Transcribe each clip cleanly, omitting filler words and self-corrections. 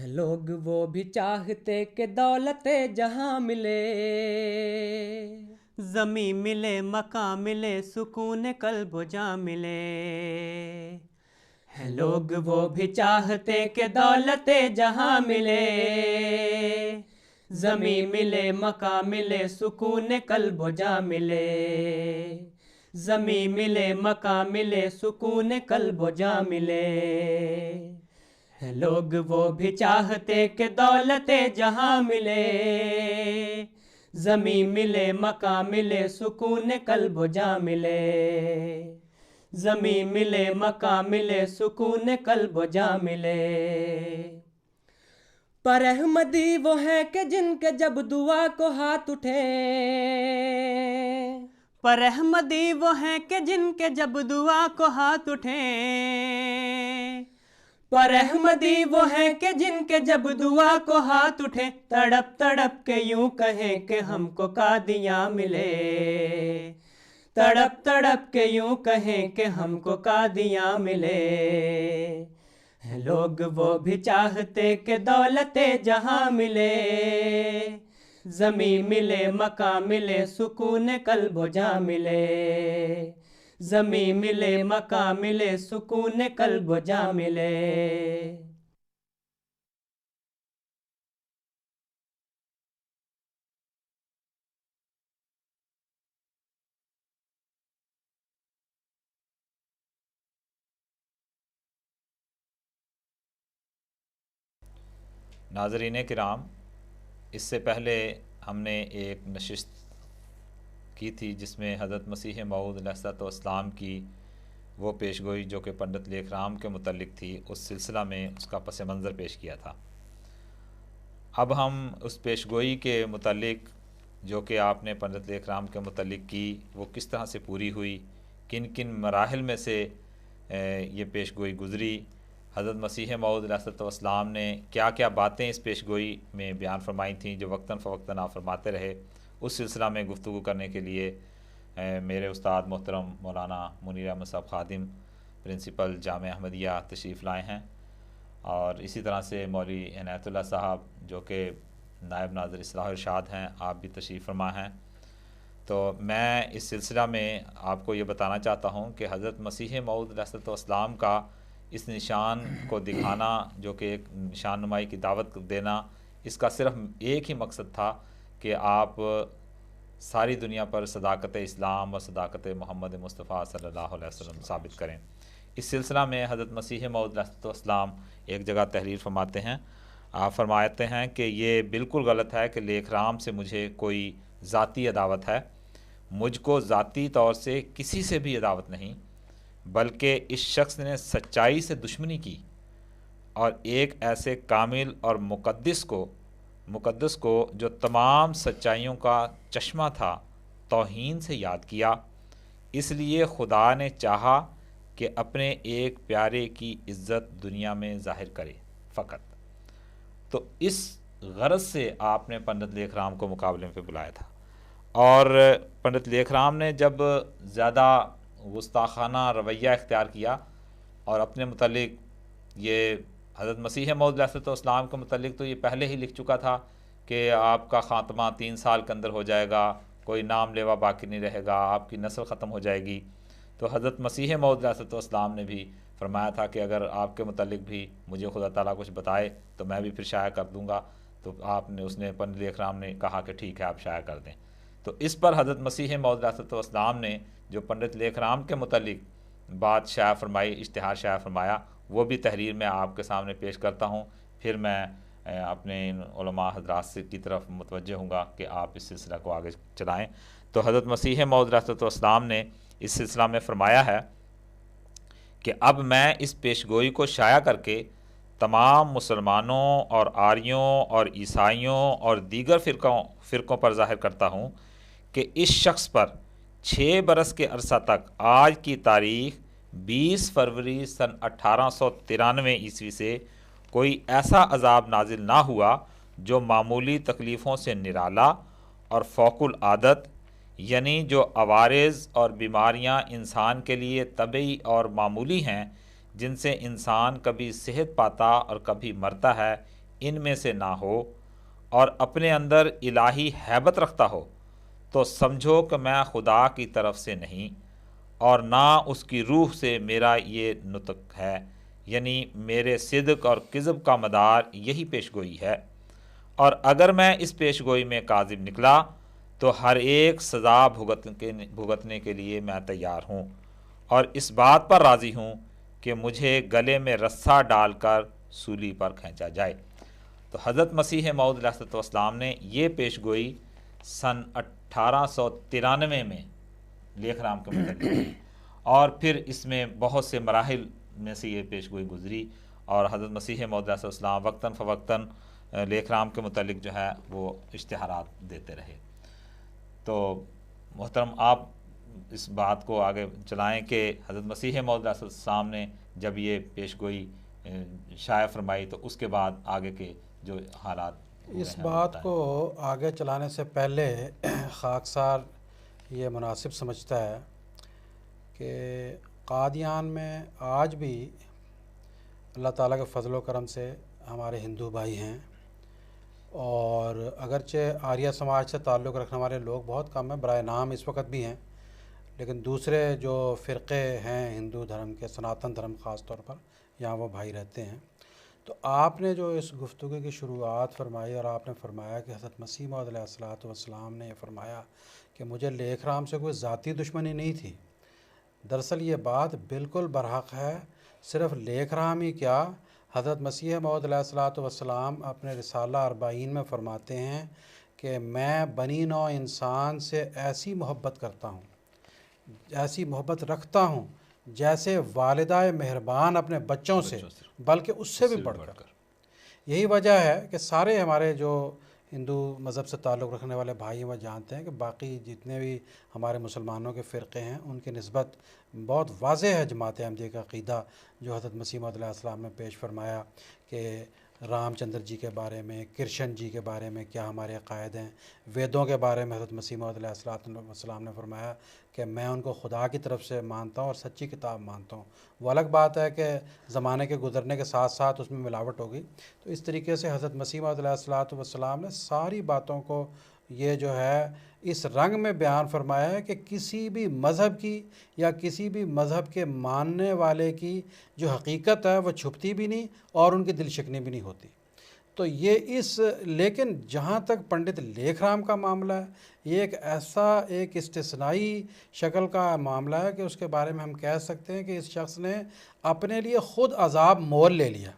لوگ وہ بھی چاہتے کہ دولت جہاں ملے، زمیں ملے، مکان ملے، سکون قلب و جاں ملے۔ لوگ وہ بھی چاہتے کہ دولت جہاں ملے، زمیں ملے، مکان ملے، سکون قلب و جاں ملے، زمیں ملے، مکان ملے، سکون قلب و جاں ملے۔ لوگ وہ بھی چاہتے کہ دولت جہاں ملے، زمیں ملے، مکان ملے، سکون قلب و جاں ملے، زمیں ملے، مکان ملے، سکون قلب و جاں ملے۔ پر احمدی وہ ہیں کہ جن کے جب دعا کو ہاتھ اٹھے، پر احمدی وہ ہیں کہ جن کے جب دعا کو ہاتھ اٹھیں، پر احمدی وہ ہیں کہ جن کے جب دعا کو ہاتھ اٹھے، تڑپ تڑپ کے یوں کہیں کہ ہم کو قادیاں ملے، تڑپ تڑپ کے یوں کہیں کہ ہم کو قادیاں ملے۔ لوگ وہ بھی چاہتے کہ دولت جہاں ملے، زمیں ملے، مکان ملے، سکون قلب و جاں ملے، زمیں ملے، مکان ملے، سکون قلب و جاں ملے۔ ناظرین کرام، اس سے پہلے ہم نے ایک نشست کی تھی جس میں حضرت مسیح موعود علیہ السلام کی وہ پیشگوئی جو کہ پنڈت لیکھ رام کے متعلق تھی، اس سلسلہ میں اس کا پس منظر پیش کیا تھا۔ اب ہم اس پیشگوئی کے متعلق جو کہ آپ نے پنڈت لیکھ رام کے متعلق کی وہ کس طرح سے پوری ہوئی، کن کن مراحل میں سے یہ پیشگوئی گزری، حضرت مسیح موعود علیہ السلام نے کیا کیا باتیں اس پیشگوئی میں بیان فرمائی تھیں جو وقتاً فوقتاً آپ فرماتے رہے، اس سلسلہ میں گفتگو کرنے کے لیے میرے استاد محترم مولانا منیر احمد صاحب خادم پرنسپل جامعہ احمدیہ تشریف لائے ہیں، اور اسی طرح سے مولوی عنایت اللہ صاحب جو کہ نائب ناظر اصلاح و ارشاد ہیں، آپ بھی تشریف فرما ہیں۔ تو میں اس سلسلہ میں آپ کو یہ بتانا چاہتا ہوں کہ حضرت مسیح موعود علیہ السلام کا اس نشان کو دکھانا جو کہ ایک نشان نمائی کی دعوت دینا، اس کا صرف ایک ہی مقصد تھا کہ آپ ساری دنیا پر صداقت اسلام اور صداقت محمد مصطفیٰ صلی اللہ علیہ وسلم ثابت کریں۔ اس سلسلہ میں حضرت مسیح موعود علیہ السلام ایک جگہ تحریر فرماتے ہیں، آپ فرماتے ہیں کہ یہ بالکل غلط ہے کہ لیکھ رام سے مجھے کوئی ذاتی عداوت ہے، مجھ کو ذاتی طور سے کسی سے بھی عداوت نہیں، بلکہ اس شخص نے سچائی سے دشمنی کی اور ایک ایسے کامل اور مقدس کو جو تمام سچائیوں کا چشمہ تھا توہین سے یاد کیا، اس لیے خدا نے چاہا کہ اپنے ایک پیارے کی عزت دنیا میں ظاہر کرے فقط۔ تو اس غرض سے آپ نے پنڈت لیکھ رام کو مقابلے پہ بلایا تھا، اور پنڈت لیکھ رام نے جب زیادہ گستاخانہ رویہ اختیار کیا اور اپنے متعلق یہ حضرت مسیح موعود علیہ السلام کے متعلق تو یہ پہلے ہی لکھ چکا تھا کہ آپ کا خاتمہ 3 سال کے اندر ہو جائے گا، کوئی نام لیوا باقی نہیں رہے گا، آپ کی نسل ختم ہو جائے گی۔ تو حضرت مسیح موعود علیہ السلام نے بھی فرمایا تھا کہ اگر آپ کے متعلق بھی مجھے خدا تعالیٰ کچھ بتائے تو میں بھی پھر شائع کر دوں گا۔ تو اس نے پنڈت لیکھ رام نے کہا کہ ٹھیک ہے آپ شائع کر دیں۔ تو اس پر حضرت مسیح موعود علیہ السلام نے جو پنڈت لیکھ رام کے متعلق بات شائع فرمائی، اشتہار شائع فرمایا، وہ بھی تحریر میں آپ کے سامنے پیش کرتا ہوں، پھر میں اپنے علماء حضرات سے کی طرف متوجہ ہوں گا کہ آپ اس سلسلہ کو آگے چلائیں۔ تو حضرت مسیح موعود علیہ السلام نے اس سلسلہ میں فرمایا ہے کہ اب میں اس پیشگوئی کو شائع کر کے تمام مسلمانوں اور آریوں اور عیسائیوں اور دیگر فرقوں پر ظاہر کرتا ہوں کہ اس شخص پر 6 برس کے عرصہ تک آج کی تاریخ 20 فروری سن 1893 عیسوی سے کوئی ایسا عذاب نازل نہ ہوا جو معمولی تکلیفوں سے نرالا اور فوق العادت، یعنی جو عوارض اور بیماریاں انسان کے لیے طبعی اور معمولی ہیں، جن سے انسان کبھی صحت پاتا اور کبھی مرتا ہے، ان میں سے نہ ہو اور اپنے اندر الہی ہیبت رکھتا ہو تو سمجھو کہ میں خدا کی طرف سے نہیں اور نہ اس کی روح سے میرا یہ نطق ہے، یعنی میرے صدق اور کذب کا مدار یہی پیشگوئی ہے، اور اگر میں اس پیشگوئی میں کاذب نکلا تو ہر ایک سزا بھگتنے کے لیے میں تیار ہوں، اور اس بات پر راضی ہوں کہ مجھے گلے میں رسہ ڈال کر سولی پر کھینچا جائے۔ تو حضرت مسیح موعود علیہ السلام نے یہ پیشگوئی سن 1893 میں لیکھ رام کے متعلق کی، اور پھر اس میں بہت سے مراحل میں سے یہ پیشگوئی گزری، اور حضرت مسیح موعود علیہ السلام وقتاً فوقتاً لیکھ رام کے متعلق جو ہے وہ اشتہارات دیتے رہے۔ تو محترم آپ اس بات کو آگے چلائیں کہ حضرت مسیح موعود علیہ السلام نے جب یہ پیشگوئی شائع فرمائی تو اس کے بعد آگے کے جو حالات اس بات کو آگے چلانے سے پہلے خاکسار یہ مناسب سمجھتا ہے کہ قادیان میں آج بھی اللہ تعالیٰ کے فضل و کرم سے ہمارے ہندو بھائی ہیں، اور اگرچہ آریہ سماج سے تعلق رکھنے والے لوگ بہت کم ہیں، برائے نام اس وقت بھی ہیں، لیکن دوسرے جو فرقے ہیں ہندو دھرم کے، سناتن دھرم خاص طور پر، یہاں وہ بھائی رہتے ہیں۔ تو آپ نے جو اس گفتگو کی شروعات فرمائی اور آپ نے فرمایا کہ حضرت مسیح موعود علیہ السلام نے یہ فرمایا کہ مجھے لیکھ رام سے کوئی ذاتی دشمنی نہیں تھی، دراصل یہ بات بالکل برحق ہے۔ صرف لیکھ رام ہی کیا، حضرت مسیح موعود علیہ السلام اپنے رسالہ 40 میں فرماتے ہیں کہ میں بنی نوع انسان سے ایسی محبت کرتا ہوں، ایسی محبت رکھتا ہوں جیسے والدہ مہربان اپنے بچوں سے، بلکہ اس سے بھی بڑھ کر۔ یہی وجہ ہے کہ سارے ہمارے جو ہندو مذہب سے تعلق رکھنے والے بھائی وہ جانتے ہیں کہ باقی جتنے بھی ہمارے مسلمانوں کے فرقے ہیں ان کی نسبت بہت واضح ہے جماعت احمدیہ کا عقیدہ جو حضرت مسیح موعود علیہ السلام نے پیش فرمایا کہ رام چندر جی کے بارے میں، کرشن جی کے بارے میں کیا ہمارے عقائد ہیں، ویدوں کے بارے میں حضرت مسیح موعود علیہ السلام نے فرمایا کہ میں ان کو خدا کی طرف سے مانتا ہوں اور سچی کتاب مانتا ہوں۔ وہ الگ بات ہے کہ زمانے کے گزرنے کے ساتھ ساتھ اس میں ملاوٹ ہوگی۔ تو اس طریقے سے حضرت مسیح موعود علیہ السلام نے ساری باتوں کو یہ جو ہے اس رنگ میں بیان فرمایا ہے کہ کسی بھی مذہب کی یا کسی بھی مذہب کے ماننے والے کی جو حقیقت ہے وہ چھپتی بھی نہیں اور ان کی دل شکنی بھی نہیں ہوتی۔ تو یہ لیکن جہاں تک پنڈت لیکھ رام کا معاملہ ہے، یہ ایک استثنائی شکل کا معاملہ ہے کہ اس کے بارے میں ہم کہہ سکتے ہیں کہ اس شخص نے اپنے لیے خود عذاب مول لے لیا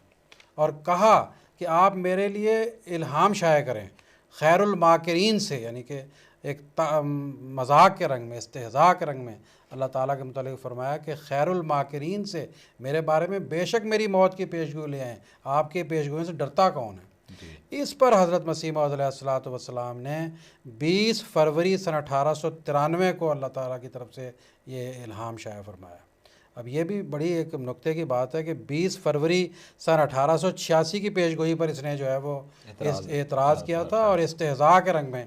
اور کہا کہ آپ میرے لیے الہام شائع کریں خیر الماکرین سے، یعنی کہ ایک مذاق کے رنگ میں، استہزاء کے رنگ میں اللہ تعالیٰ کے متعلق فرمایا کہ خیر الماکرین سے میرے بارے میں بے شک میری موت کی پیشگوئی لے آئیں، آپ کی پیشگوئی سے ڈرتا کون ہے؟ اس پر حضرت مسیح موعود علیہ السلام نے 20 فروری سن 1893 کو اللہ تعالیٰ کی طرف سے یہ الہام شائع فرمایا۔ اب یہ بھی بڑی ایک نقطے کی بات ہے کہ 20 فروری سن 1886 کی پیشگوئی پر اس نے جو ہے وہ اعتراض کیا تھا اور استہزاء کے رنگ میں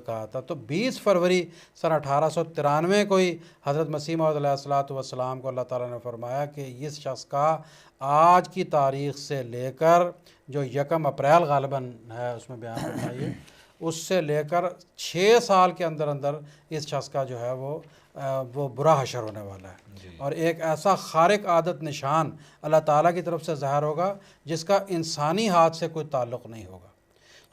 کہا تھا۔ تو 20 فروری سن 1893 کو ہی حضرت مسیح موعود علیہ السلام کو اللہ تعالیٰ نے فرمایا کہ اس شخص کا آج کی تاریخ سے لے کر جو 1 اپریل غالباً ہے اس میں بیان فرمائیے، اس سے لے کر 6 سال کے اندر اندر اس شخص کا جو ہے وہ برا حشر ہونے والا ہے، اور ایک ایسا خارق عادت نشان اللہ تعالیٰ کی طرف سے ظاہر ہوگا جس کا انسانی ہاتھ سے کوئی تعلق نہیں ہوگا۔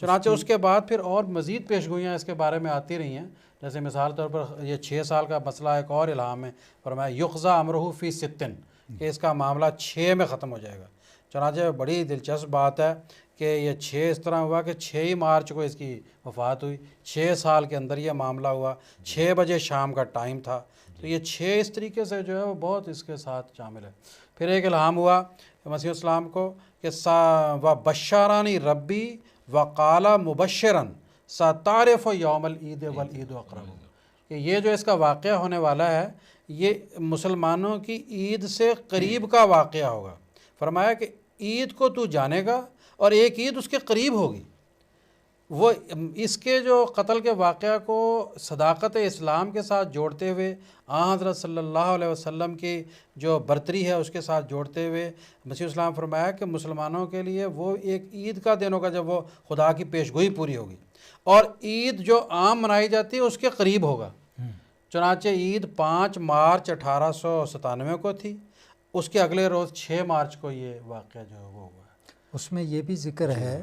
چنانچہ اس کے بعد پھر اور مزید پیشگوئیاں اس کے بارے میں آتی رہی ہیں، جیسے مثال طور پر یہ 6 سال کا مسئلہ ایک اور الہام میں فرمایا یقضی امرہ فی 6 کہ اس کا معاملہ 6 میں ختم ہو جائے گا۔ چنانچہ بڑی دلچسپ بات ہے کہ یہ 6 اس طرح ہوا کہ 6 ہی مارچ کو اس کی وفات ہوئی، 6 سال کے اندر یہ معاملہ ہوا، 6 بجے شام کا ٹائم تھا۔ تو یہ 6 اس طریقے سے جو ہے وہ بہت اس کے ساتھ شامل ہے۔ پھر ایک الہام ہوا مسیح السلام کو کہ وَبَشَّرَنِی ربی وَقَالَ مُبَشِّرًا سَتَعْرِفُ یوم العید والعید اقرب، کہ یہ جو اس کا واقعہ ہونے والا ہے یہ مسلمانوں کی عید سے قریب کا واقعہ ہوگا۔ فرمایا کہ عید کو تو جانے گا اور ایک عید اس کے قریب ہوگی۔ وہ اس کے جو قتل کے واقعہ کو صداقت اسلام کے ساتھ جوڑتے ہوئے، آن حضرت صلی اللہ علیہ وسلم کی جو برتری ہے اس کے ساتھ جوڑتے ہوئے مسیح اسلام فرمایا کہ مسلمانوں کے لیے وہ ایک عید کا دن ہوگا جب وہ خدا کی پیشگوئی پوری ہوگی، اور عید جو عام منائی جاتی ہے اس کے قریب ہوگا۔ چنانچہ عید 5 مارچ 1897 کو تھی، اس کے اگلے روز 6 مارچ کو یہ واقعہ جو ہے وہ ہوا۔ اس میں یہ بھی ذکر ہے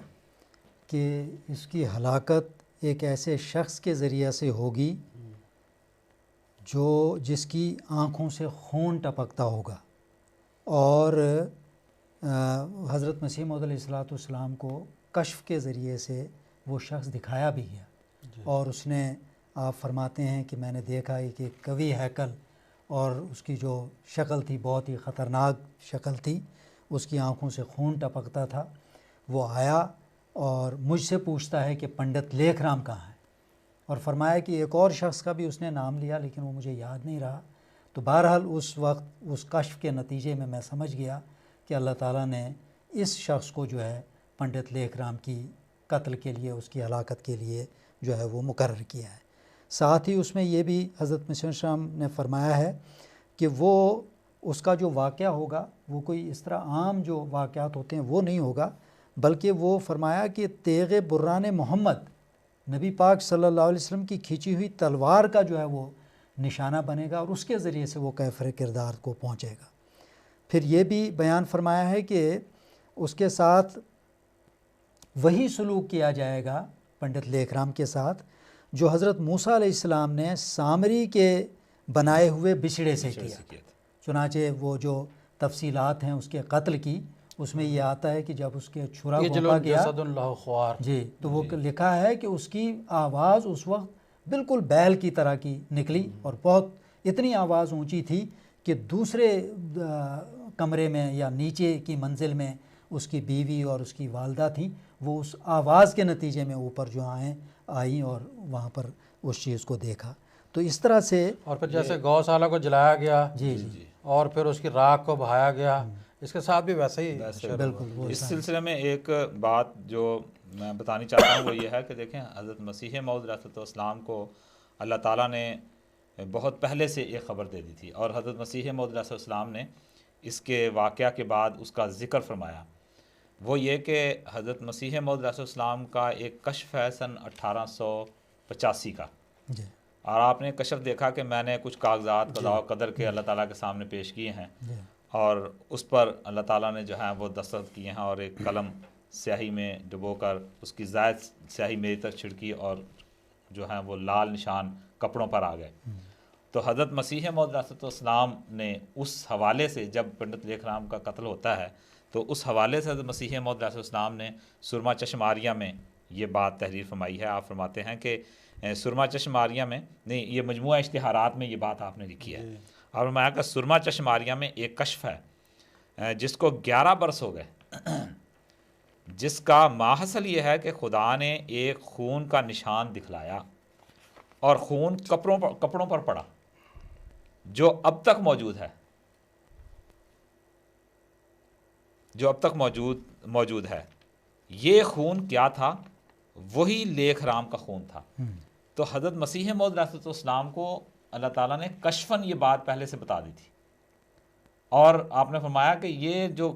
کہ اس کی ہلاکت ایک ایسے شخص کے ذریعہ سے ہوگی جس کی آنکھوں سے خون ٹپکتا ہوگا، اور حضرت مسیح موعود علیہ السلام کو کشف کے ذریعے سے وہ شخص دکھایا بھی ہے، اور اس نے، آپ فرماتے ہیں کہ میں نے دیکھا ایک قوی ہیکل، اور اس کی جو شکل تھی بہت ہی خطرناک شکل تھی، اس کی آنکھوں سے خون ٹپکتا تھا۔ وہ آیا اور مجھ سے پوچھتا ہے کہ پنڈت لیکھ رام کہاں ہے، اور فرمایا کہ ایک اور شخص کا بھی اس نے نام لیا لیکن وہ مجھے یاد نہیں رہا۔ تو بہرحال اس وقت اس کشف کے نتیجے میں سمجھ گیا کہ اللہ تعالیٰ نے اس شخص کو جو ہے پنڈت لیکھ رام کی قتل کے لیے، اس کی ہلاکت کے لیے جو ہے وہ مقرر کیا ہے۔ ساتھ ہی اس میں یہ بھی حضرت مسیح السلام نے فرمایا ہے کہ وہ اس کا جو واقعہ ہوگا وہ کوئی اس طرح عام جو واقعات ہوتے ہیں وہ نہیں ہوگا، بلکہ وہ فرمایا کہ تیغ بران محمد نبی پاک صلی اللہ علیہ وسلم کی کھینچی ہوئی تلوار کا جو ہے وہ نشانہ بنے گا، اور اس کے ذریعے سے وہ کیفر کردار کو پہنچے گا۔ پھر یہ بھی بیان فرمایا ہے کہ اس کے ساتھ وہی سلوک کیا جائے گا پنڈت لیکھ رام کے ساتھ جو حضرت موسیٰ علیہ السلام نے سامری کے بنائے ہوئے بچھڑے سے کیا۔ چنانچہ وہ جو تفصیلات ہیں اس کے قتل کی، اس میں یہ آتا ہے کہ جب اس کے چھرا گھونپا گیا جی تو وہ لکھا ہے کہ اس کی آواز اس وقت بالکل بیل کی طرح کی نکلی، اور بہت اتنی آواز اونچی تھی کہ دوسرے کمرے میں یا نیچے کی منزل میں اس کی بیوی اور اس کی والدہ تھیں، وہ اس آواز کے نتیجے میں اوپر جو آئیں اور وہاں پر اس چیز کو دیکھا۔ تو اس طرح سے، اور پھر جیسے گوشالہ کو جلایا گیا جی اور پھر اس کی راکھ کو بہایا گیا، اس کے ساتھ بھی ویسے ہی بالکل اس سلسلے میں ایک بات جو میں بتانی چاہتا ہوں وہ یہ ہے کہ دیکھیں حضرت مسیح موعود علیہ السلام کو اللہ تعالیٰ نے بہت پہلے سے ایک خبر دے دی تھی، اور حضرت مسیح موعود علیہ السلام نے اس کے واقعہ کے بعد اس کا ذکر فرمایا۔ وہ یہ کہ حضرت مسیح موعود علیہ السلام کا ایک کشف ہے سن 1885 کا، اور آپ نے کشف دیکھا کہ میں نے کچھ کاغذات قضاء و قدر کے اللہ تعالیٰ کے سامنے پیش کیے ہیں، اور اس پر اللہ تعالیٰ نے جو ہے وہ دستخط کیے ہیں، اور ایک قلم سیاہی میں ڈبو کر اس کی زائد سیاہی میری طرف چھڑکی، اور جو ہے وہ لال نشان کپڑوں پر آ گئے۔ تو حضرت مسیح موعود علیہ السلام نے اس حوالے سے، جب پنڈت لیکھ رام کا قتل ہوتا ہے تو اس حوالے سے حضرت مسیح موعود علیہ السلام نے سرما چشم آریہ میں یہ بات تحریر فرمائی ہے۔ آپ فرماتے ہیں کہ سرما چشم آریہ میں نہیں، یہ مجموعہ اشتہارات میں یہ بات آپ نے لکھی ہے، اور فرمایا کہ سرما چشم آریہ میں ایک کشف ہے جس کو 11 برس ہو گئے، جس کا ماحصل یہ ہے کہ خدا نے ایک خون کا نشان دکھلایا، اور خون کپڑوں پر پڑا جو اب تک موجود ہے، جو اب تک موجود ہے۔ یہ خون کیا تھا؟ وہی لیکھ رام کا خون تھا۔ تو حضرت مسیح موعود علیہ السلام کو اللہ تعالیٰ نے کشفاً یہ بات پہلے سے بتا دی تھی، اور آپ نے فرمایا کہ یہ جو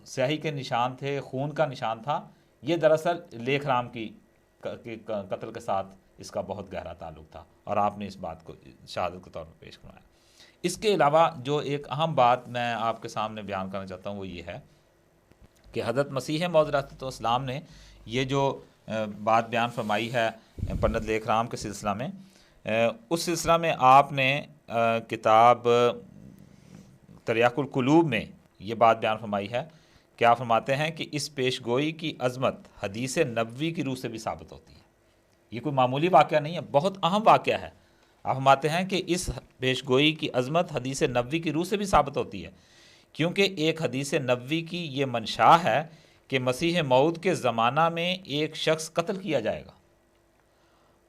سیاہی کے نشان تھے، خون کا نشان تھا، یہ دراصل لیکھ رام کی قتل کے ساتھ اس کا بہت گہرا تعلق تھا، اور آپ نے اس بات کو شہادت کے طور پر پیش کروایا۔ اس کے علاوہ جو ایک اہم بات میں آپ کے سامنے بیان کرنا چاہتا ہوں وہ یہ ہے کہ حضرت مسیح موعود علیہ السلام نے یہ جو بات بیان فرمائی ہے پنڈت لیکھ رام کے سلسلہ میں، اس سلسلہ میں آپ نے کتاب تریاق القلوب میں یہ بات بیان فرمائی ہے کہ آپ فرماتے ہیں کہ اس پیش گوئی کی عظمت حدیث نبوی کی روح سے بھی ثابت ہوتی ہے۔ یہ کوئی معمولی واقعہ نہیں ہے، بہت اہم واقعہ ہے۔ آپ فرماتے ہیں کہ اس پیش گوئی کی عظمت حدیث نبوی کی روح سے بھی ثابت ہوتی ہے، کیونکہ ایک حدیث نبوی کی یہ منشا ہے کہ مسیح موعود کے زمانہ میں ایک شخص قتل کیا جائے گا،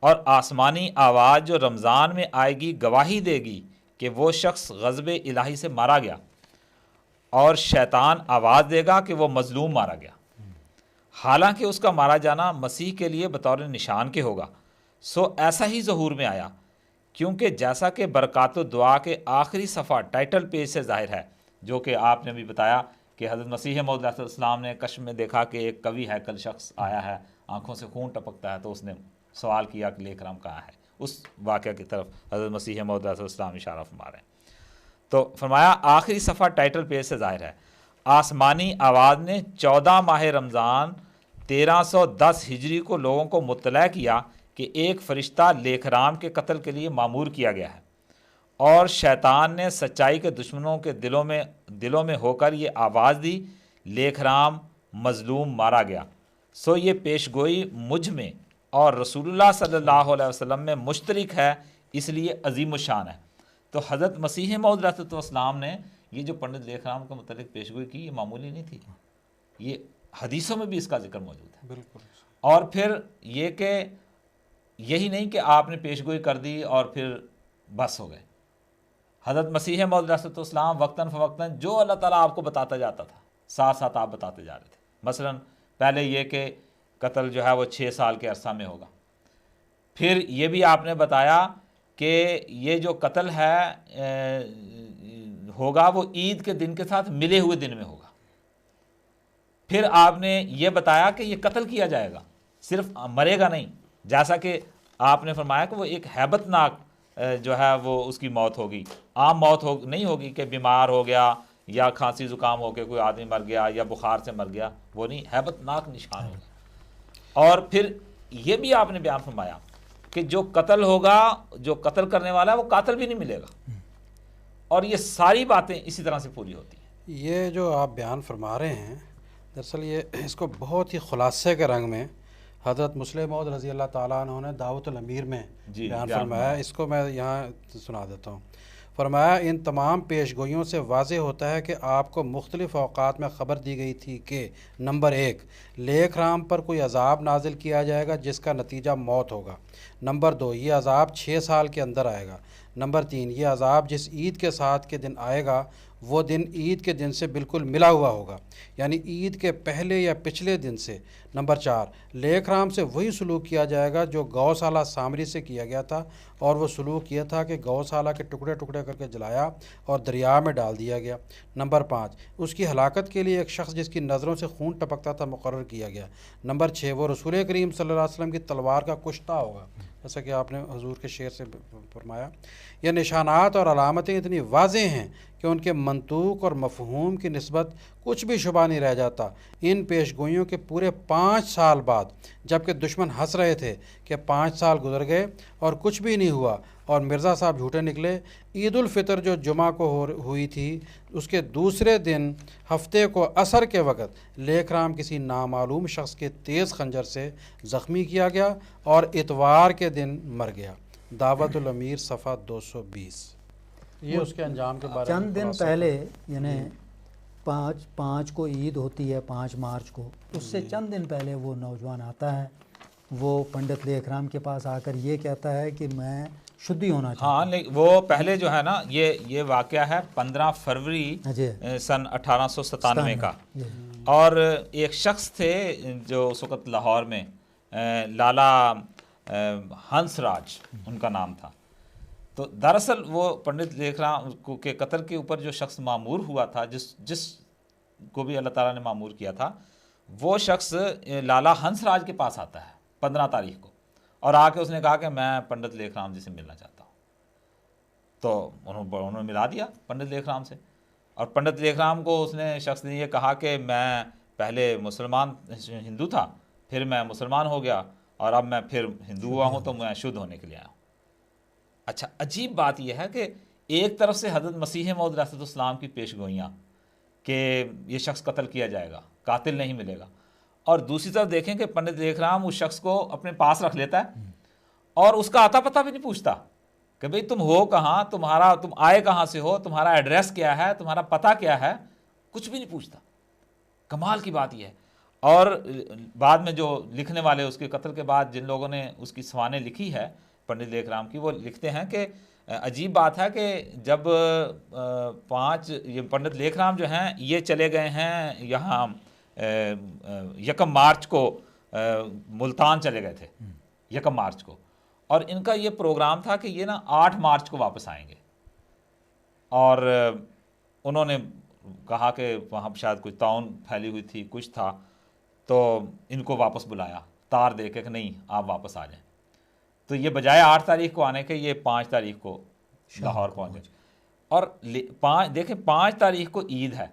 اور آسمانی آواز جو رمضان میں آئے گی گواہی دے گی کہ وہ شخص غضب الہی سے مارا گیا، اور شیطان آواز دے گا کہ وہ مظلوم مارا گیا۔ حالانکہ اس کا مارا جانا مسیح کے لیے بطور نشان کے ہوگا، سو ایسا ہی ظہور میں آیا، کیونکہ جیسا کہ برکات و دعا کے آخری صفحہ ٹائٹل پیج سے ظاہر ہے، جو کہ آپ نے بھی بتایا کہ حضرت مسیح موعود علیہ السلام نے کشف میں دیکھا کہ ایک قوی ہیکل شخص آیا ہے، آنکھوں سے خون ٹپکتا ہے، تو اس نے سوال کیا کہ لیک رام کہاں ہے؟ اس واقعہ کی طرف حضرت مسیح موعود علیہ السلام اشارہ فرما رہے ہیں۔ تو فرمایا آخری صفحہ ٹائٹل پیج سے ظاہر ہے، آسمانی آواز نے 14 ماہ رمضان 1310 ہجری کو لوگوں کو مطلع کیا کہ ایک فرشتہ لیک رام کے قتل کے لیے مامور کیا گیا ہے، اور شیطان نے سچائی کے دشمنوں کے دلوں میں ہو کر یہ آواز دی، لیک رام مظلوم مارا گیا۔ سو یہ پیش گوئی مجھ میں اور رسول اللہ صلی اللہ علیہ وسلم میں مشترک ہے، اس لیے عظیم الشان ہے۔ تو حضرت مسیح موعود علیہ السلام نے یہ جو پنڈت لیک رام کے متعلق پیش گوئی کی، یہ معمولی نہیں تھی، یہ حدیثوں میں بھی اس کا ذکر موجود ہے۔ بالکل۔ اور پھر یہ کہ یہی نہیں کہ آپ نے پیش گوئی کر دی اور پھر بس ہو گئے، حضرت مسیح موعود علیہ السلام وقتاً فوقتاً جو اللہ تعالیٰ آپ کو بتاتا جاتا تھا، ساتھ ساتھ آپ بتاتے جا رہے تھے۔ مثلاً پہلے یہ کہ قتل جو ہے وہ 6 سال کے عرصہ میں ہوگا، پھر یہ بھی آپ نے بتایا کہ یہ جو قتل ہے ہوگا وہ عید کے دن کے ساتھ ملے ہوئے دن میں ہوگا، پھر آپ نے یہ بتایا کہ یہ قتل کیا جائے گا، صرف مرے گا نہیں، جیسا کہ آپ نے فرمایا کہ وہ ایک ہیبت ناک جو ہے وہ اس کی موت ہوگی، عام موت نہیں ہوگی کہ بیمار ہو گیا یا کھانسی زکام ہو کے کوئی آدمی مر گیا یا بخار سے مر گیا، وہ نہیں، ہیبت ناک نشان ہوگا۔ اور پھر یہ بھی آپ نے بیان فرمایا کہ جو قتل ہوگا، جو قتل کرنے والا ہے وہ قاتل بھی نہیں ملے گا، اور یہ ساری باتیں اسی طرح سے پوری ہوتی ہیں۔ یہ جو آپ بیان فرما رہے ہیں، دراصل یہ اس کو بہت ہی خلاصے کے رنگ میں حضرت مسلم موعود رضی اللہ تعالیٰ عنہ نے دعوت الامیر میں بیان فرمایا، اس کو میں یہاں سنا دیتا ہوں۔ فرمایا ان تمام پیش گوئیوں سے واضح ہوتا ہے کہ آپ کو مختلف اوقات میں خبر دی گئی تھی کہ نمبر 1 لیک رام پر کوئی عذاب نازل کیا جائے گا جس کا نتیجہ موت ہوگا، نمبر 2 یہ عذاب 6 سال کے اندر آئے گا، نمبر 3 یہ عذاب جس عید کے ساتھ کے دن آئے گا وہ دن عید کے دن سے بالکل ملا ہوا ہوگا، یعنی عید کے پہلے یا پچھلے دن سے، نمبر 4 لیک رام سے وہی سلوک کیا جائے گا جو گوسالہ سامری سے کیا گیا تھا، اور وہ سلوک یہ تھا کہ گوسالہ کے ٹکڑے ٹکڑے کر کے جلایا اور دریا میں ڈال دیا گیا، نمبر 5 اس کی ہلاکت کے لیے ایک شخص جس کی نظروں سے خون ٹپکتا تھا مقرر کیا گیا، نمبر 6 وہ رسول کریم صلی اللہ علیہ وسلم کی تلوار کا کشتہ ہوگا، جیسا کہ آپ نے حضور کے شعر سے فرمایا۔ یہ نشانات اور علامتیں اتنی واضح ہیں کہ ان کے منطوق اور مفہوم کی نسبت کچھ بھی شبہ نہیں رہ جاتا۔ ان پیش گوئیوں کے پورے 5 سال بعد جبکہ دشمن ہنس رہے تھے کہ 5 سال گزر گئے اور کچھ بھی نہیں ہوا اور مرزا صاحب جھوٹے نکلے، عید الفطر جو جمعہ کو ہوئی تھی اس کے دوسرے دن ہفتے کو عصر کے وقت لیک رام کسی نامعلوم شخص کے تیز خنجر سے زخمی کیا گیا اور اتوار کے دن مر گیا۔ دعوت الامیر صفحہ 220۔ یہ اس کے انجام کے بارے میں چند دن پہلے، یعنی 5 کو عید ہوتی ہے، 5 مارچ کو، اس سے چند دن پہلے وہ نوجوان آتا ہے، وہ پنڈت لیک رام کے پاس آ کر یہ کہتا ہے کہ میں شدھی ہونا چاہتا ہوں۔ ہاں، لیکن وہ پہلے جو ہے نا، یہ واقعہ ہے 15 فروری سن 1897 کا، اور ایک شخص تھے جو اس وقت لاہور میں لالا ہنس راج ان کا نام تھا۔ تو دراصل وہ پنڈت لیک رام کے قتل کے اوپر جو شخص معمور ہوا تھا، جس کو بھی اللہ تعالیٰ نے معمور کیا تھا، وہ شخص لالا ہنس راج کے پاس آتا ہے 15 تاریخ کو، اور آ کے اس نے کہا کہ میں پنڈت لیک رام جی سے ملنا چاہتا ہوں۔ تو انہوں نے ملا دیا پنڈت لیک رام سے، اور پنڈت لیک رام کو اس نے شخص نے یہ کہا کہ میں پہلے ہندو تھا، پھر میں مسلمان ہو گیا، اور اب میں پھر ہندو ہوا ہوں تو میں شدھ ہونے کے لیے آیا ہوں۔ اچھا، عجیب بات یہ ہے کہ ایک طرف سے حضرت مسیح موعود علیہ السلام کی پیش گوئیاں کہ یہ شخص قتل کیا جائے گا، قاتل نہیں ملے گا، اور دوسری طرف دیکھیں کہ پنڈت لیک رام اس شخص کو اپنے پاس رکھ لیتا ہے اور اس کا آتا پتہ بھی نہیں پوچھتا کہ بھئی تم ہو کہاں، تم آئے کہاں سے ہو، تمہارا ایڈریس کیا ہے، تمہارا پتہ کیا ہے، کچھ بھی نہیں پوچھتا۔ کمال کی بات یہ ہے۔ اور بعد میں جو لکھنے والے اس کے قتل کے بعد جن لوگوں نے اس کی سوانح لکھی ہے پنڈت لیک رام کی، وہ لکھتے ہیں کہ عجیب بات ہے کہ جب یہ پنڈت لیک رام جو ہیں یہ چلے گئے ہیں یہاں یکم مارچ کو ملتان چلے گئے تھے، یکم مارچ کو، اور ان کا یہ پروگرام تھا کہ یہ نا 8 مارچ کو واپس آئیں گے، اور انہوں نے کہا کہ وہاں شاید کوئی تعاون پھیلی ہوئی تھی، کچھ تھا، تو ان کو واپس بلایا تار دے کے کہ نہیں آپ واپس آ جائیں. تو یہ بجائے 8 تاریخ کو آنے کے یہ 5 تاریخ کو لاہور پہنچے. اور دیکھیں 5 تاریخ کو عید ہے.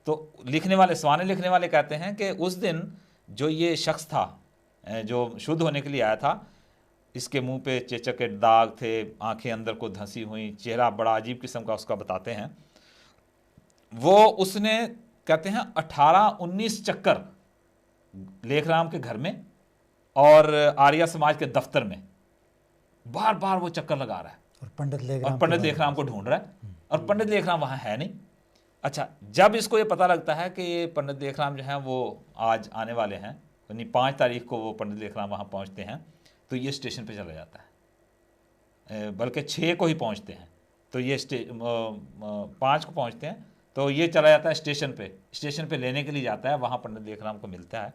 تو لکھنے والے سوانے لکھنے والے کہتے ہیں کہ اس دن جو یہ شخص تھا جو شدھ ہونے کے لیے آیا تھا، اس کے منہ پہ چیچک کے داغ تھے، آنکھیں اندر کو دھنسی ہوئیں، چہرہ بڑا عجیب قسم کا اس کا بتاتے ہیں. وہ اس نے کہتے ہیں 18-19 چکر لیکھ رام کے گھر میں اور آریہ سماج کے دفتر میں بار بار وہ چکر لگا رہا ہے، اور پنڈت لیکھ رام کو ڈھونڈ رہا ہے، اور پنڈت لیکھ رام وہاں ہے نہیں. اچھا، جب اس کو یہ پتہ لگتا ہے کہ یہ پنڈت لیکھ رام جو ہیں وہ آج آنے والے ہیں، یعنی 5 تاریخ کو وہ پنڈت لیکھ رام وہاں پہنچتے ہیں، تو یہ اسٹیشن پہ چلا جاتا ہے، بلکہ 6 کو ہی پہنچتے ہیں، تو یہ 5 کو پہنچتے ہیں، تو یہ چلا جاتا ہے اسٹیشن پہ لینے کے لیے جاتا ہے، وہاں پنڈت لیکھ رام کو ملتا ہے،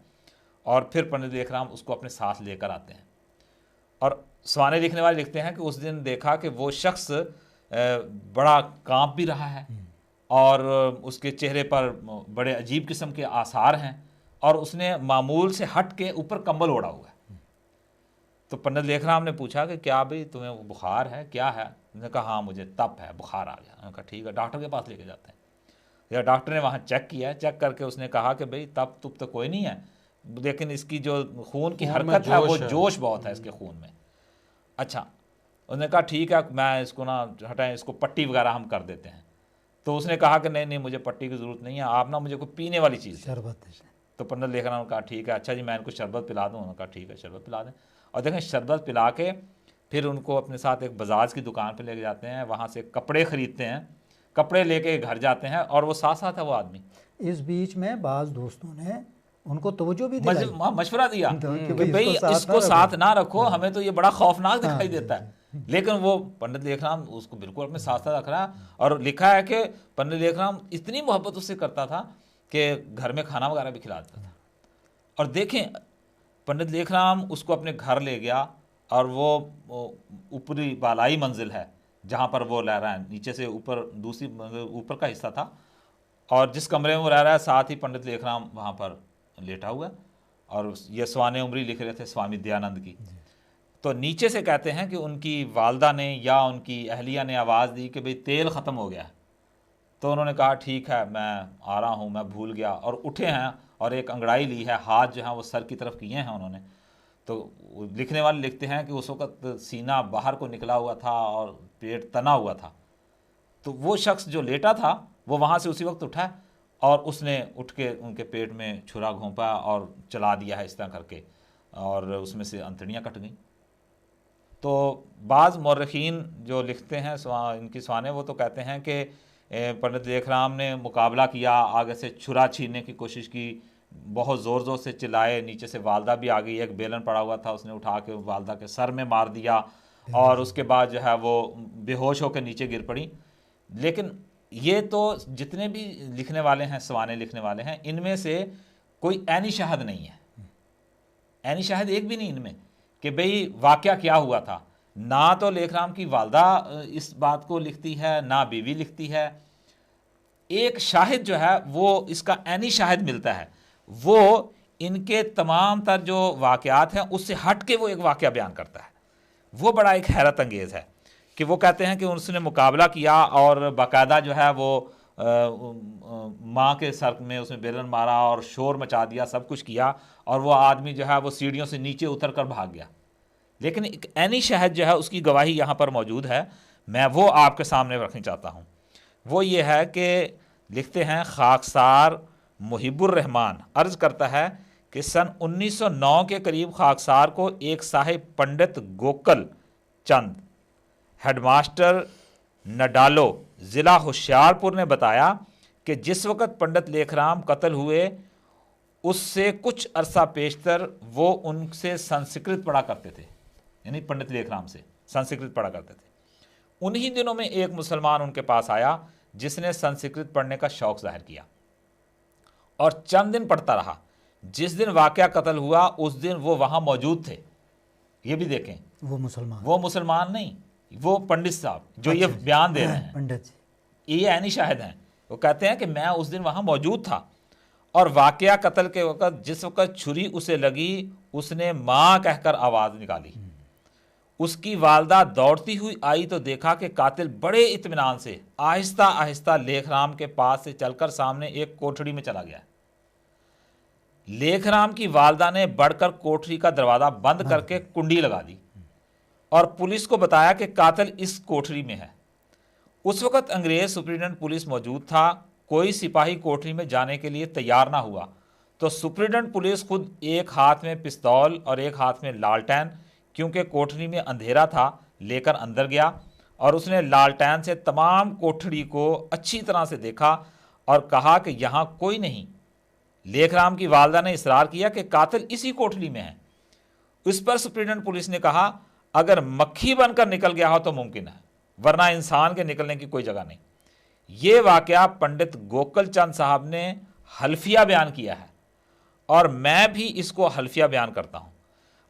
اور پھر پنڈت لیکھ رام اس کو اپنے ساتھ لے کر آتے ہیں. اور سوانے لکھنے والے لکھتے ہیں کہ اس دن دیکھا کہ وہ شخص بڑا کانپ بھی رہا ہے، اور اس کے چہرے پر بڑے عجیب قسم کے آثار ہیں، اور اس نے معمول سے ہٹ کے اوپر کمبل اوڑھا ہوا ہے. تو پنڈت لیکھ رام نے پوچھا کہ کیا بھئی تمہیں بخار ہے، کیا ہے؟ انہوں نے کہا ہاں مجھے تپ ہے، بخار آ گیا. انہوں نے کہا ٹھیک ہے، ڈاکٹر کے پاس لے کے جاتے ہیں. یا ڈاکٹر نے وہاں چیک کیا ہے، چیک کر کے اس نے کہا کہ بھئی تپ تو کوئی نہیں ہے، لیکن اس کی جو خون کی حرکت ہے وہ جوش بہت ہے اس کے خون میں. اچھا، انہوں نے کہا ٹھیک ہے، میں اس کو نا ہٹائیں، اس کو پٹی وغیرہ ہم کر دیتے ہیں. تو اس نے کہا کہ نہیں مجھے پٹی کی ضرورت نہیں ہے، آپ نا مجھے کوئی پینے والی چیز شربت. تو پنڈت لیکھ رام نے کہا ٹھیک ہے، اچھا جی میں ان کو شربت پلا دوں. انہوں نے کہا ٹھیک ہے شربت پلا دیں. اور دیکھیں شربت پلا کے پھر ان کو اپنے ساتھ ایک بزاز کی دکان پہ لے کے جاتے ہیں، وہاں سے کپڑے خریدتے ہیں، کپڑے لے کے گھر جاتے ہیں، اور وہ ساتھ ہے وہ آدمی. اس بیچ میں بعض دوستوں نے ان کو توجہ بھی دلائی، مشورہ دیا کہ بھئی اس کو ساتھ نہ رکھو، ہمیں تو یہ بڑا خوفناک دکھائی دیتا ہے. لیکن وہ پنڈت لیکھ رام اس کو بالکل اپنے ساتھ رکھ رہا ہے. اور لکھا ہے کہ پنڈت لیکھ رام اتنی محبت اس سے کرتا تھا کہ گھر میں کھانا وغیرہ بھی کھلا دیتا تھا. اور دیکھیں پنڈت لیکھ رام اس کو اپنے گھر لے گیا، اور وہ اوپری بالائی منزل ہے جہاں پر وہ رہ رہا ہے، نیچے سے اوپر دوسری اوپر کا حصہ تھا، اور جس کمرے میں وہ رہ رہا ہے ساتھ ہی پنڈت لیکھ رام وہاں پر لیٹا ہوا ہے. اور یہ سوانے عمری لکھ رہے تھے سوامی دیانند کی. تو نیچے سے کہتے ہیں کہ ان کی والدہ نے یا ان کی اہلیہ نے آواز دی کہ بھئی تیل ختم ہو گیا ہے. تو انہوں نے کہا ٹھیک ہے میں آ رہا ہوں، میں بھول گیا، اور اٹھے ہیں اور ایک انگڑائی لی ہے، ہاتھ جو ہیں وہ سر کی طرف کیے ہیں انہوں نے. تو لکھنے والے لکھتے ہیں کہ اس وقت سینہ باہر کو نکلا ہوا تھا اور پیٹ تنا ہوا تھا. تو وہ شخص جو لیٹا تھا وہ وہاں سے اسی وقت اٹھا، اور اس نے اٹھ کے ان کے پیٹ میں چھرا گھونپا اور چلا دیا ہے اس طرح کر کے، اور اس میں سے انتڑیاں کٹ گئیں. تو بعض مورخین جو لکھتے ہیں ان کی سوانے، وہ تو کہتے ہیں کہ پنڈت لیکھ رام نے مقابلہ کیا، آگے سے چھرا چھیننے کی کوشش کی، بہت زور زور سے چلائے، نیچے سے والدہ بھی آ گئی، ایک بیلن پڑا ہوا تھا اس نے اٹھا کے والدہ کے سر میں مار دیا، اور اس کے بعد جو ہے وہ بے ہوش ہو کے نیچے گر پڑی. لیکن یہ تو جتنے بھی لکھنے والے ہیں، سوانے لکھنے والے ہیں، ان میں سے کوئی عینی شاہد نہیں ہے، عینی شاہد ایک بھی نہیں ان میں کہ بھئی واقعہ کیا ہوا تھا. نہ تو لیکھ رام کی والدہ اس بات کو لکھتی ہے، نہ بیوی لکھتی ہے. ایک شاہد جو ہے وہ اس کا عینی شاہد ملتا ہے، وہ ان کے تمام تر جو واقعات ہیں اس سے ہٹ کے وہ ایک واقعہ بیان کرتا ہے. وہ بڑا ایک حیرت انگیز ہے کہ وہ کہتے ہیں کہ اس نے مقابلہ کیا، اور باقاعدہ جو ہے وہ ماں کے سر میں اس نے بیلن مارا اور شور مچا دیا، سب کچھ کیا، اور وہ آدمی جو ہے وہ سیڑھیوں سے نیچے اتر کر بھاگ گیا. لیکن ایک عینی شاہد جو ہے اس کی گواہی یہاں پر موجود ہے، میں وہ آپ کے سامنے رکھنی چاہتا ہوں. وہ یہ ہے کہ لکھتے ہیں خاکسار محب الرحمان عرض کرتا ہے کہ سن 1909 کے قریب خاکسار کو ایک صاحب پنڈت گوکل چند ہیڈ ماسٹر نڈالو ضلع ہوشیارپور نے بتایا کہ جس وقت پنڈت لیکھ رام قتل ہوئے اس سے کچھ عرصہ پیشتر وہ ان سے سنسکرت پڑھا کرتے تھے، یعنی پنڈت لیکھ رام سے سنسکرت پڑھا کرتے تھے. انہی دنوں میں ایک مسلمان ان کے پاس آیا جس نے سنسکرت پڑھنے کا شوق ظاہر کیا، اور چند دن پڑھتا رہا. جس دن واقعہ قتل ہوا اس دن وہ وہاں موجود تھے. یہ بھی دیکھیں, وہ مسلمان نہیں, وہ پنڈت صاحب جو یہ بیان دے رہے ہیں, پنڈت یہ عینی شاہد ہیں. وہ کہتے ہیں کہ میں اس دن وہاں موجود تھا اور واقعہ قتل کے وقت جس وقت چھری اسے لگی اس نے ماں کہہ کر آواز نکالی. اس کی والدہ دوڑتی ہوئی آئی تو دیکھا کہ قاتل بڑے اطمینان سے آہستہ آہستہ لیکھ رام کے پاس سے چل کر سامنے ایک کوٹھڑی میں چلا گیا. لیکھ رام کی والدہ نے بڑھ کر کوٹھڑی کا دروازہ بند کر کے کنڈی لگا دی اور پولیس کو بتایا کہ قاتل اس کوٹھڑی میں ہے. اس وقت انگریز سپرنٹنڈنٹ پولیس موجود تھا. کوئی سپاہی کوٹھڑی میں جانے کے لیے تیار نہ ہوا تو سپرنٹنڈنٹ پولیس خود ایک ہاتھ میں پستول اور ایک ہاتھ میں لالٹین, کیونکہ کوٹھڑی میں اندھیرا تھا, لے کر اندر گیا اور اس نے لالٹین سے تمام کوٹھڑی کو اچھی طرح سے دیکھا اور کہا کہ یہاں کوئی نہیں. لیکھ رام کی والدہ نے اصرار کیا کہ قاتل اسی کوٹھڑی میں ہے. اس پر سپرنٹنڈنٹ پولیس نے کہا اگر مکھی بن کر نکل گیا ہو تو ممکن ہے, ورنہ انسان کے نکلنے کی کوئی جگہ نہیں. یہ واقعہ پنڈت گوکل چند صاحب نے حلفیہ بیان کیا ہے اور میں بھی اس کو حلفیہ بیان کرتا ہوں.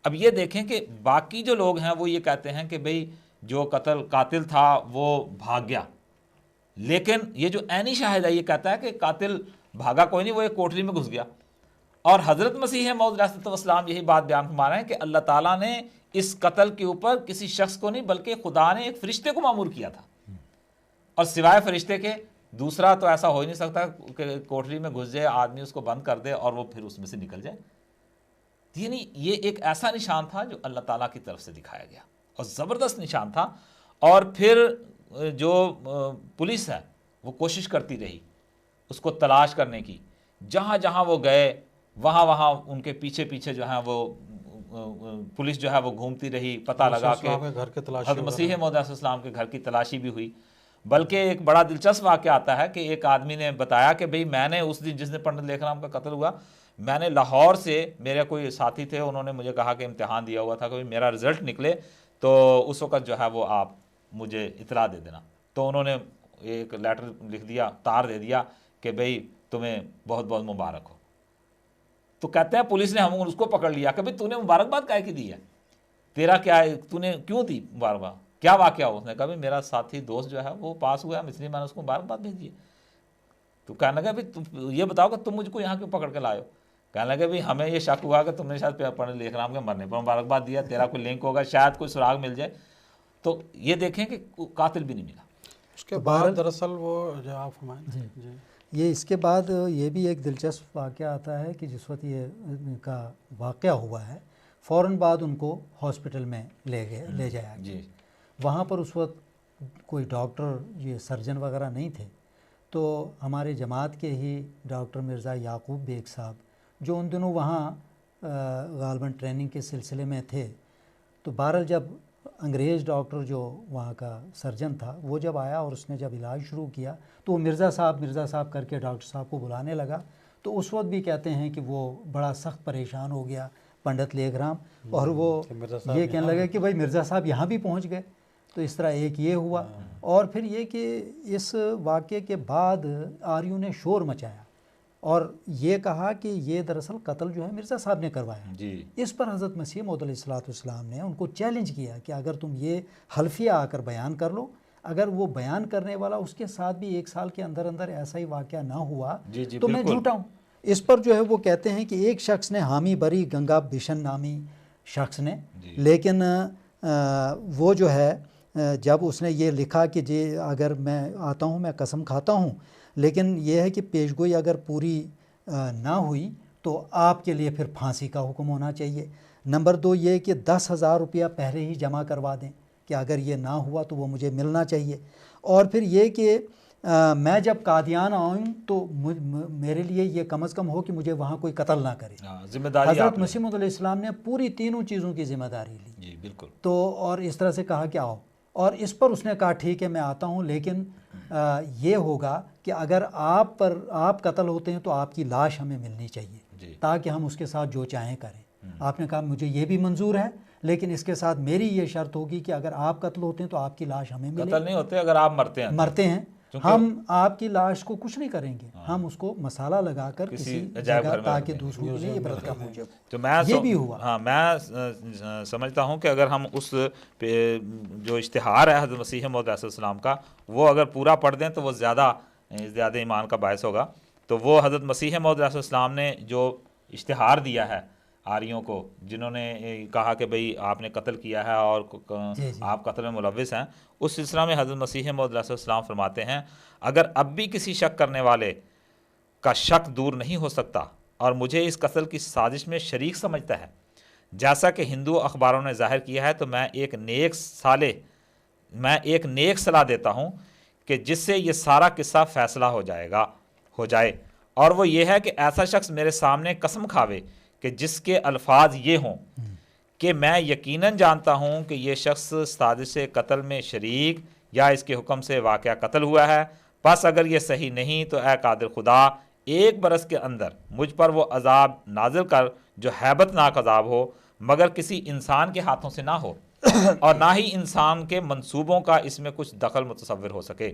اب یہ دیکھیں کہ باقی جو لوگ ہیں وہ یہ کہتے ہیں کہ بھئی جو قاتل تھا وہ بھاگ گیا, لیکن یہ جو عینی شاہد ہے یہ کہتا ہے کہ قاتل بھاگا کوئی نہیں, وہ ایک کوٹھری میں گھس گیا. اور حضرت مسیح موعود علیہ السلام یہی بات بیان فرما رہے ہیں کہ اللہ تعالیٰ نے اس قتل کے اوپر کسی شخص کو نہیں بلکہ خدا نے ایک فرشتے کو مامور کیا تھا, اور سوائے فرشتے کے دوسرا تو ایسا ہو ہی نہیں سکتا کہ کوٹھری میں گھس جائے آدمی, اس کو بند کر دے اور وہ پھر اس میں سے نکل جائے. یعنی یہ ایک ایسا نشان تھا جو اللہ تعالیٰ کی طرف سے دکھایا گیا اور زبردست نشان تھا. اور پھر جو پولیس ہے وہ کوشش کرتی رہی اس کو تلاش کرنے کی. جہاں جہاں وہ گئے وہاں ان کے پیچھے پیچھے جو ہے وہ پولیس جو ہے وہ گھومتی رہی, پتہ لگا کہ حضرت مسیح موعود علیہ السلام کے گھر کی تلاشی بھی ہوئی. بلکہ ایک بڑا دلچسپ واقعہ آتا ہے کہ ایک آدمی نے بتایا کہ بھئی میں نے اس دن جس دن پنڈت لیکھ رام کا قتل ہوا, میں نے لاہور سے, میرے کوئی ساتھی تھے انہوں نے مجھے کہا کہ امتحان دیا ہوا تھا کہ میرا رزلٹ نکلے تو اس وقت جو ہے وہ آپ مجھے اطلاع دے دینا. تو انہوں نے ایک لیٹر لکھ دیا, تار دے دیا کہ بھئی تمہیں بہت بہت مبارک ہو. تو کہتے ہیں پولیس نے ہم اس کو پکڑ لیا کہ بھئی تو نے مبارکباد کہہ کی دی ہے, تیرا کیا ہے, تو نے کیوں دی مبارکباد, کیا واقعہ ہو؟ اس نے کہا بھئی میرا ساتھی دوست جو ہے وہ پاس ہوا ہے اس لیے میں نے اس کو مبارکباد بھیجی ہے. تو کہنے لگا بھئی تم یہ بتاؤ کہ تم مجھ کو یہاں کیوں پکڑ کے لائے ہو؟ کہنے لگے بھئی ہمیں یہ شک ہوا کہ تم نے شاید پنڈت لیکھ رام کے مرنے پر مبارکباد دیا, تیرا کوئی لنک ہوگا, شاید کوئی سراغ مل جائے. تو یہ دیکھیں کہ قاتل بھی نہیں ملا. اس کے بعد دراصل وہ جو آپ فرمائیں یہ اس کے بعد یہ بھی ایک دلچسپ واقعہ آتا ہے کہ جس وقت یہ ان کا واقعہ ہوا ہے فوراً بعد ان کو ہاسپٹل میں لے جایا گیا. وہاں پر اس وقت کوئی ڈاکٹر یہ سرجن وغیرہ نہیں تھے, تو ہمارے جماعت کے ہی ڈاکٹر مرزا یعقوب بیگ صاحب جو ان دنوں وہاں غالباً ٹریننگ کے سلسلے میں تھے, تو بہرحال جب انگریز ڈاکٹر جو وہاں کا سرجن تھا وہ جب آیا اور اس نے جب علاج شروع کیا تو وہ مرزا صاحب کر کے ڈاکٹر صاحب کو بلانے لگا. تو اس وقت بھی کہتے ہیں کہ وہ بڑا سخت پریشان ہو گیا پنڈت لیکھ رام, اور وہ یہ کہنے لگا کہ بھائی مرزا صاحب یہاں بھی پہنچ گئے. تو اس طرح ایک یہ ہوا, اور پھر یہ کہ اس واقعے کے بعد آریوں نے شور مچایا اور یہ کہا کہ یہ دراصل قتل جو ہے مرزا صاحب نے کروایا. اس پر حضرت مسیح موعود علیہ السلام نے ان کو چیلنج کیا کہ اگر تم یہ حلفیہ آ کر بیان کر لو, اگر وہ بیان کرنے والا اس کے ساتھ بھی 1 سال کے اندر ایسا ہی واقعہ نہ ہوا تو میں جھوٹا ہوں. اس پر جو ہے وہ کہتے ہیں کہ ایک شخص نے حامی بری گنگا بھشن نامی شخص نے, لیکن وہ جو ہے جب اس نے یہ لکھا کہ جی اگر میں آتا ہوں میں قسم کھاتا ہوں, لیکن یہ ہے کہ پیشگوئی اگر پوری نہ ہوئی تو آپ کے لیے پھر پھانسی کا حکم ہونا چاہیے. نمبر 2 یہ کہ 10,000 روپیہ پہلے ہی جمع کروا دیں کہ اگر یہ نہ ہوا تو وہ مجھے ملنا چاہیے. اور پھر یہ کہ میں جب قادیان آؤں تو میرے لیے یہ کم از کم ہو کہ مجھے وہاں کوئی قتل نہ کرے. ذمہ داری حضرت مسیح موعود علیہ السلام نے پوری تینوں چیزوں کی ذمہ داری لی. جی بالکل. تو اور اس طرح سے کہا کہ آؤ, اور اس پر اس نے کہا ٹھیک ہے میں آتا ہوں, لیکن یہ ہوگا کہ اگر آپ قتل ہوتے ہیں تو آپ کی لاش ہمیں ملنی چاہیے تاکہ ہم اس کے ساتھ جو چاہیں کریں. آپ نے کہا مجھے یہ بھی منظور ہے, لیکن اس کے ساتھ میری یہ شرط ہوگی کہ اگر آپ قتل ہوتے ہیں تو آپ کی لاش ہمیں ملے. قتل نہیں ہوتے اگر آپ مرتے ہیں. ہم آپ کی لاش کو کچھ نہیں کریں گے، ہم اس کو مسالہ لگا کر کسی جگہ تاکہ دوسروں کے لیے عبرت کا موجب ہو۔ تو میں یہ بھی ہوا۔ ہاں، میں سمجھتا ہوں کہ اگر ہم اس جو اشتہار ہے حضرت مسیح موعود علیہ السلام کا وہ اگر پورا پڑھ دیں تو وہ زیادہ ایمان کا باعث ہوگا۔ تو وہ حضرت مسیح موعود علیہ السلام نے جو اشتہار دیا ہے آریوں کو، جنہوں نے کہا کہ بھئی آپ نے قتل کیا ہے اور آپ قتل میں ملوث ہیں، اس سلسلہ میں حضرت مسیح موعود علیہ السلام فرماتے ہیں اگر اب بھی کسی شک کرنے والے کا شک دور نہیں ہو سکتا اور مجھے اس قتل کی سازش میں شریک سمجھتا ہے جیسا کہ ہندو اخباروں نے ظاہر کیا ہے، تو میں ایک نیک صلاح دیتا ہوں کہ جس سے یہ سارا قصہ فیصلہ ہو جائے، اور وہ یہ ہے کہ ایسا شخص میرے سامنے قسم کھاوے کہ جس کے الفاظ یہ ہوں کہ میں یقیناً جانتا ہوں کہ یہ شخص سازش قتل میں شریک یا اس کے حکم سے واقعہ قتل ہوا ہے، پس اگر یہ صحیح نہیں تو اے قادر خدا 1 برس کے اندر مجھ پر وہ عذاب نازل کر جو ہیبت ناک عذاب ہو، مگر کسی انسان کے ہاتھوں سے نہ ہو اور نہ ہی انسان کے منصوبوں کا اس میں کچھ دخل متصور ہو سکے۔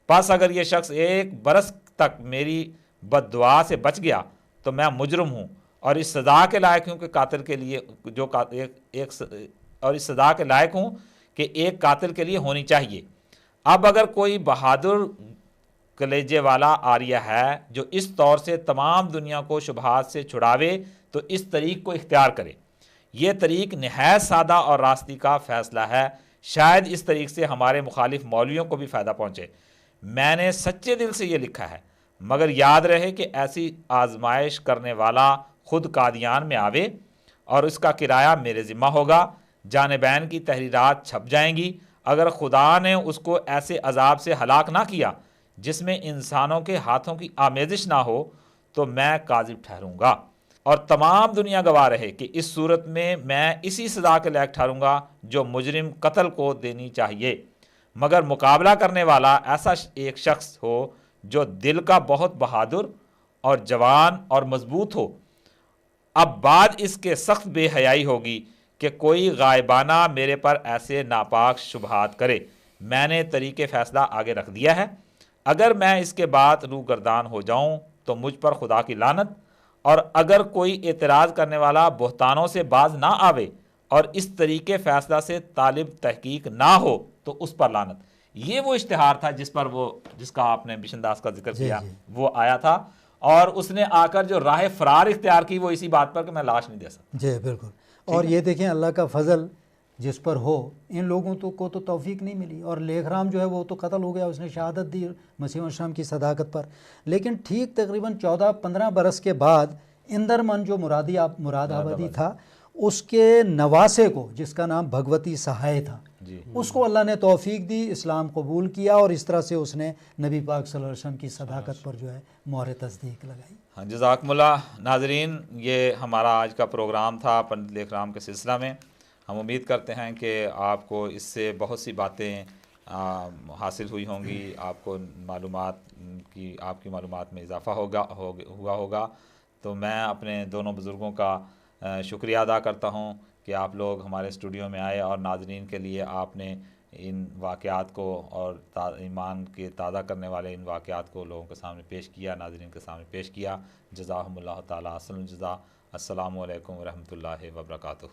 پس اگر یہ شخص 1 برس تک میری بد دعا سے بچ گیا تو میں مجرم ہوں اور اس سزا کے لائق ہوں کہ قاتل کے لیے اور اس سزا کے لائق ہوں کہ ایک قاتل کے لیے ہونی چاہیے۔ اب اگر کوئی بہادر کلیجے والا آریہ ہے جو اس طور سے تمام دنیا کو شبہات سے چھڑاوے تو اس طریق کو اختیار کرے۔ یہ طریق نہایت سادہ اور راستی کا فیصلہ ہے، شاید اس طریق سے ہمارے مخالف مولویوں کو بھی فائدہ پہنچے۔ میں نے سچے دل سے یہ لکھا ہے، مگر یاد رہے کہ ایسی آزمائش کرنے والا خود قادیان میں آوے اور اس کا کرایہ میرے ذمہ ہوگا۔ جانبین کی تحریرات چھپ جائیں گی۔ اگر خدا نے اس کو ایسے عذاب سے ہلاک نہ کیا جس میں انسانوں کے ہاتھوں کی آمیزش نہ ہو تو میں کاذب ٹھہروں گا، اور تمام دنیا گواہ رہے کہ اس صورت میں اسی سزا کے لائق ٹھہروں گا جو مجرم قتل کو دینی چاہیے، مگر مقابلہ کرنے والا ایسا ایک شخص ہو جو دل کا بہت بہادر اور جوان اور مضبوط ہو۔ اب بعد اس کے سخت بے حیائی ہوگی کہ کوئی غائبانہ میرے پر ایسے ناپاک شبہات کرے۔ میں نے طریق فیصلہ آگے رکھ دیا ہے، اگر میں اس کے بعد روگردان ہو جاؤں تو مجھ پر خدا کی لعنت، اور اگر کوئی اعتراض کرنے والا بہتانوں سے باز نہ آوے اور اس طریقے فیصلہ سے طالب تحقیق نہ ہو تو اس پر لعنت۔ یہ وہ اشتہار تھا جس کا آپ نے بشن داس کا ذکر کیا، وہ آیا تھا، اور اس نے آ کر جو راہ فرار اختیار کی وہ اسی بات پر کہ میں لاش نہیں دے سکتا۔ جی بالکل، اور یہ دیکھیں اللہ کا فضل جس پر ہو، ان لوگوں کو تو توفیق نہیں ملی، اور لیکھ رام جو ہے وہ تو قتل ہو گیا، اس نے شہادت دی مسیح الشام کی صداقت پر، لیکن ٹھیک تقریباً 14-15 برس کے بعد اندرمن جو مراد آبادی تھا، اس کے نواسے کو جس کا نام بھگوتی سہائے تھا، اس کو اللہ نے توفیق دی، اسلام قبول کیا، اور اس طرح سے اس نے نبی پاک صلی اللہ علیہ وسلم کی صداقت پر جو ہے مہر تصدیق لگائی۔ ہاں، جزاکم اللہ۔ ناظرین، یہ ہمارا آج کا پروگرام تھا پنڈت لیکھ رام کے سلسلہ میں۔ ہم امید کرتے ہیں کہ آپ کو اس سے بہت سی باتیں حاصل ہوئی ہوں گی، آپ کو آپ کی معلومات میں اضافہ ہوا ہوگا۔ تو میں اپنے دونوں بزرگوں کا شکریہ ادا کرتا ہوں کہ آپ لوگ ہمارے اسٹوڈیو میں آئے اور ناظرین کے لیے آپ نے ان واقعات کو اور ایمان کے تازہ کرنے والے ان واقعات کو لوگوں کے سامنے پیش کیا، ناظرین کے سامنے پیش کیا۔ جزاہم اللہ تعالیٰ احسن الجزا۔ السلام علیکم ورحمۃ اللہ وبرکاتہ۔